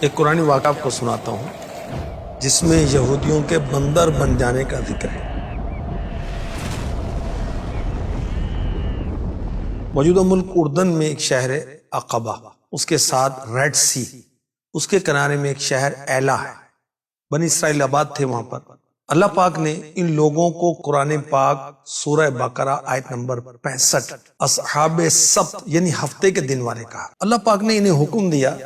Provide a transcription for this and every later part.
ایک قرآنی واقعہ آپ کو سناتا ہوں جس میں یہودیوں کے بندر بن جانے کا ذکر ہے۔ موجودہ ملک اردن میں ایک شہر ہے عقبہ، اس کے ساتھ ریڈ سی، اس کے کنارے میں ایک شہر ایلا ہے۔ بنی اسرائیل آباد تھے وہاں پر۔ اللہ پاک نے ان لوگوں کو قرآن پاک سورہ بقرہ آیت نمبر 65 اصحاب سبت یعنی ہفتے کے دن والے کہا۔ اللہ پاک نے انہیں حکم دیا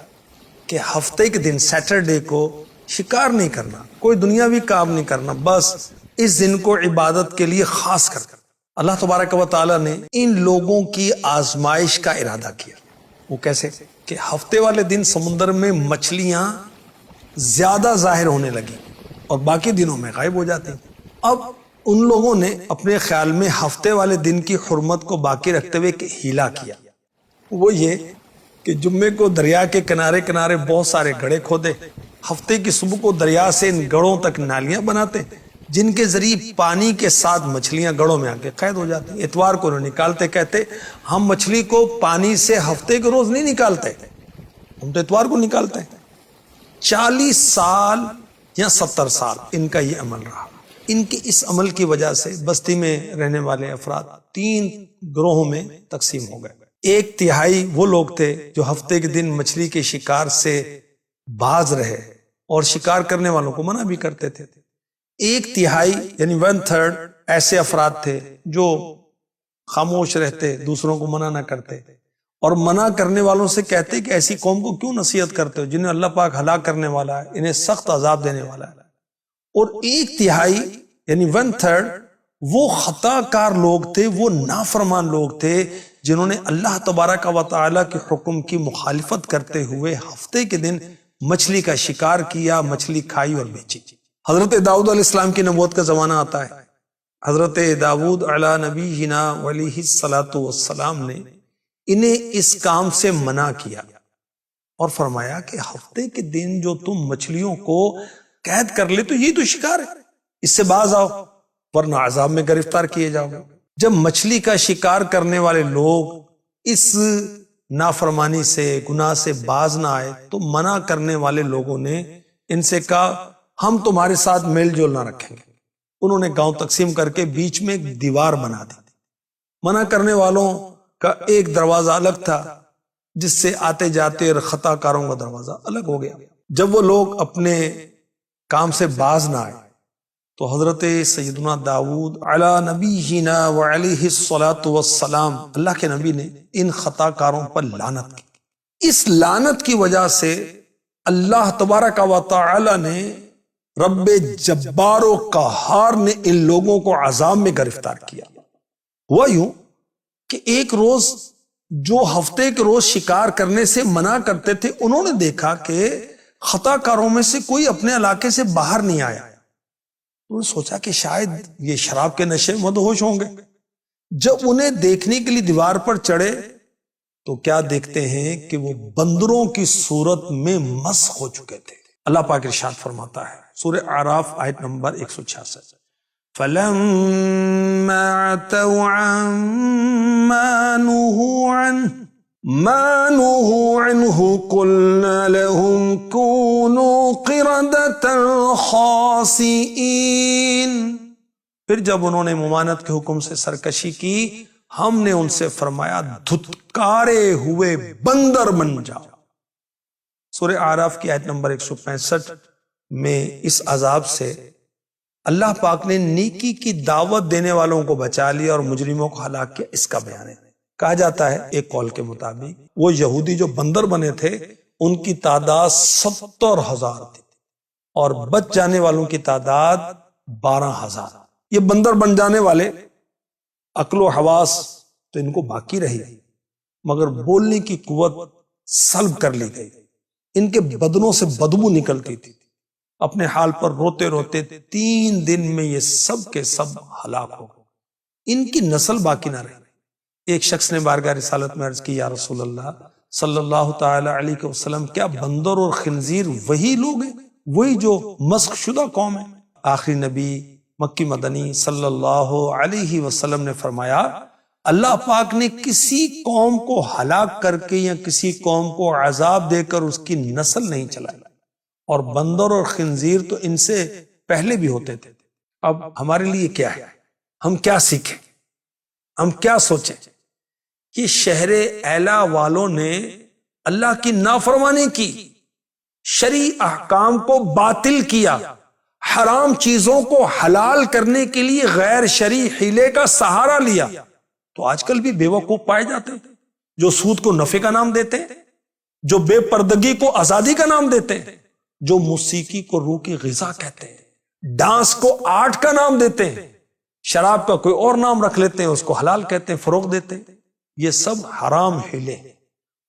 کہ ہفتے کے دن سیٹرڈے کو شکار نہیں کرنا، کوئی دنیاوی کام نہیں کرنا، بس اس دن کو عبادت کے لیے خاص کر اللہ تبارک و تعالیٰ نے ان لوگوں کی آزمائش کا ارادہ کیا۔ وہ کیسے کہ ہفتے والے دن سمندر میں مچھلیاں زیادہ ظاہر ہونے لگی اور باقی دنوں میں غائب ہو جاتی۔ اب ان لوگوں نے اپنے خیال میں ہفتے والے دن کی حرمت کو باقی رکھتے ہوئے ہیلا کیا، وہ یہ کہ جمعے کو دریا کے کنارے کنارے بہت سارے گڑھے کھودے، ہفتے کی صبح کو دریا سے ان گڑھوں تک نالیاں بناتے جن کے ذریعے پانی کے ساتھ مچھلیاں گڑھوں میں آ کے قید ہو جاتی۔ اتوار کو انہوں نکالتے، کہتے ہم مچھلی کو پانی سے ہفتے کے روز نہیں نکالتے، ہم تو اتوار کو نکالتے ہیں۔ 40 سال یا 70 سال ان کا یہ عمل رہا۔ ان کے اس عمل کی وجہ سے بستی میں رہنے والے افراد 3 گروہوں میں تقسیم ہو گئے۔ 1/3 وہ لوگ تھے جو ہفتے کے دن مچھلی کے شکار سے باز رہے اور شکار کرنے والوں کو منع بھی کرتے تھے۔ 1/3 یعنی 1/3 ایسے افراد تھے جو خاموش رہتے، دوسروں کو منع نہ کرتے اور منع کرنے والوں سے کہتے کہ ایسی قوم کو کیوں نصیحت کرتے ہو جنہیں اللہ پاک ہلاک کرنے والا ہے، انہیں سخت عذاب دینے والا ہے۔ اور 1/3 یعنی 1/3 وہ خطا کار لوگ تھے، وہ نافرمان لوگ تھے جنہوں نے اللہ تبارک و تعالیٰ کے حکم کی مخالفت کرتے ہوئے ہفتے کے دن مچھلی کا شکار کیا، مچھلی کھائی اور بیچی۔ حضرت داؤد علیہ السلام کی نبوت کا زمانہ آتا ہے۔ حضرت داؤد علیہ نبینا علیہ الصلاۃ والسلام نے انہیں اس کام سے منع کیا اور فرمایا کہ ہفتے کے دن جو تم مچھلیوں کو قید کر لے تو یہ تو شکار ہے، اس سے باز آؤ ورنہ عذاب میں گرفتار کیے جاؤ گے۔ جب مچھلی کا شکار کرنے والے لوگ اس نافرمانی سے، گناہ سے باز نہ آئے تو منع کرنے والے لوگوں نے ان سے کہا ہم تمہارے ساتھ میل جول نہ رکھیں گے۔ انہوں نے گاؤں تقسیم کر کے بیچ میں ایک دیوار بنا دی۔ منع کرنے والوں کا ایک دروازہ الگ تھا جس سے آتے جاتے اور خطا کاروں کا دروازہ الگ ہو گیا۔ جب وہ لوگ اپنے کام سے باز نہ آئے تو حضرت سیدنا داؤد علی نبینا وعلیہ الصلاۃ والسلام، اللہ کے نبی نے ان خطا کاروں پر لعنت کی۔ اس لعنت کی وجہ سے اللہ تبارک و تعالی نے، رب جبار و قہار نے ان لوگوں کو عذاب میں گرفتار کیا۔ ہوا یوں کہ ایک روز جو ہفتے کے روز شکار کرنے سے منع کرتے تھے، انہوں نے دیکھا کہ خطا کاروں میں سے کوئی اپنے علاقے سے باہر نہیں آیا۔ انہوں نے سوچا کہ شاید یہ شراب کے نشے میں مدہوش ہوں گے۔ جب انہیں دیکھنے کے لیے دیوار پر چڑھے تو کیا دیکھتے ہیں کہ وہ بندروں کی صورت میں مسخ ہو چکے تھے۔ اللہ پاک ارشاد فرماتا ہے سورہ اعراف آیت نمبر 166، فَلَمَّا عَتَوْا عَمَّا نُهُوا عَنْهُ قُلْنَا لَهُمْ كُونُوا قِرَدَةً خَاسِئِينَ۔ پھر جب انہوں نے ممانعت کے حکم سے سرکشی کی، ہم نے ان سے فرمایا دھتکارے ہوئے بندر بن جاؤ۔ سورہ اعراف کی آیت نمبر 165 میں اس عذاب سے اللہ پاک نے نیکی کی دعوت دینے والوں کو بچا لیا اور مجرموں کو ہلاک کیا، اس کا بیان ہے۔ کہا جاتا ہے ایک قول کے مطابق وہ یہودی جو بندر بنے تھے ان کی تعداد 70,000 تھی اور بچ جانے والوں کی تعداد 12,000۔ یہ بندر بن جانے والے عقل و حواس تو ان کو باقی رہی مگر بولنے کی قوت سلب کر لی گئی۔ ان کے بدنوں سے بدبو نکلتی تھی۔ اپنے حال پر روتے روتے 3 دن میں یہ سب کے سب ہلاک ہو گئے، ان کی نسل باقی نہ رہی۔ ایک شخص نے بارگاہ رسالت میں عرض کی، یا رسول اللہ صلی اللہ تعالی علیہ وسلم، کیا بندر اور خنزیر وہی لوگ ہیں، وہی جو مسخ شدہ قوم ہے؟ آخری نبی مکی مدنی صلی اللہ علیہ وسلم نے فرمایا اللہ پاک نے کسی قوم کو ہلاک کر کے یا کسی قوم کو عذاب دے کر اس کی نسل نہیں چلائی۔ اور بندر اور خنزیر تو ان سے پہلے بھی ہوتے تھے. اب ہمارے لیے کیا ہے؟ ہم کیا سیکھیں؟ ہم کیا سوچیں؟ کہ شہر ایلا والوں نے اللہ کی نافرمانی کی، شرعی احکام کو باطل کیا، حرام چیزوں کو حلال کرنے کے لیے غیر شرعی حیلے کا سہارا لیا. تو آج کل بھی بیوقوف پائے جاتے ہیں جو سود کو نفع کا نام دیتے ہیں، جو بے پردگی کو آزادی کا نام دیتے ہیں، جو موسیقی کو روح کی غذا کہتے ہیں، ڈانس کو آرٹ کا نام دیتے ہیں، شراب کا کوئی اور نام رکھ لیتے ہیں، اس کو حلال کہتے ہیں، فروغ دیتے ہیں. یہ سب حرام حیلے ہیں.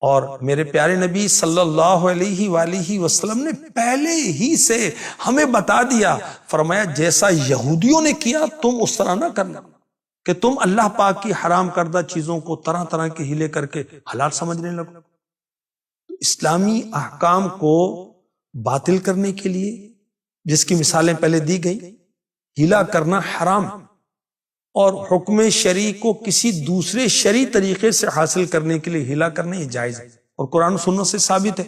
اور میرے پیارے نبی صلی اللہ علیہ وآلہ وسلم نے پہلے ہی سے ہمیں بتا دیا، فرمایا جیسا یہودیوں نے کیا تم اس طرح نہ کرنا، کہ تم اللہ پاک کی حرام کردہ چیزوں کو طرح طرح کے ہیلے کر کے حلال سمجھنے لگو. اسلامی احکام کو باطل کرنے کے لیے جس کی مثالیں پہلے دی گئی، ہیلا کرنا حرام، اور حکم شرعی کو کسی دوسرے شرعی طریقے سے حاصل کرنے کے لیے ہیلا کرنا یہ جائز ہے اور قرآن و سنت سے ثابت ہے.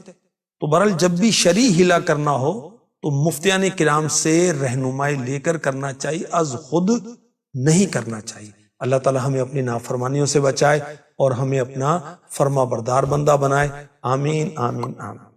تو بہرحال جب بھی شرعی ہیلا کرنا ہو تو مفتیان کرام سے رہنمائی لے کر کرنا چاہیے، از خود نہیں کرنا چاہیے. اللہ تعالی ہمیں اپنی نافرمانیوں سے بچائے اور ہمیں اپنا فرما بردار بندہ بنائے. آمین آمین آمین.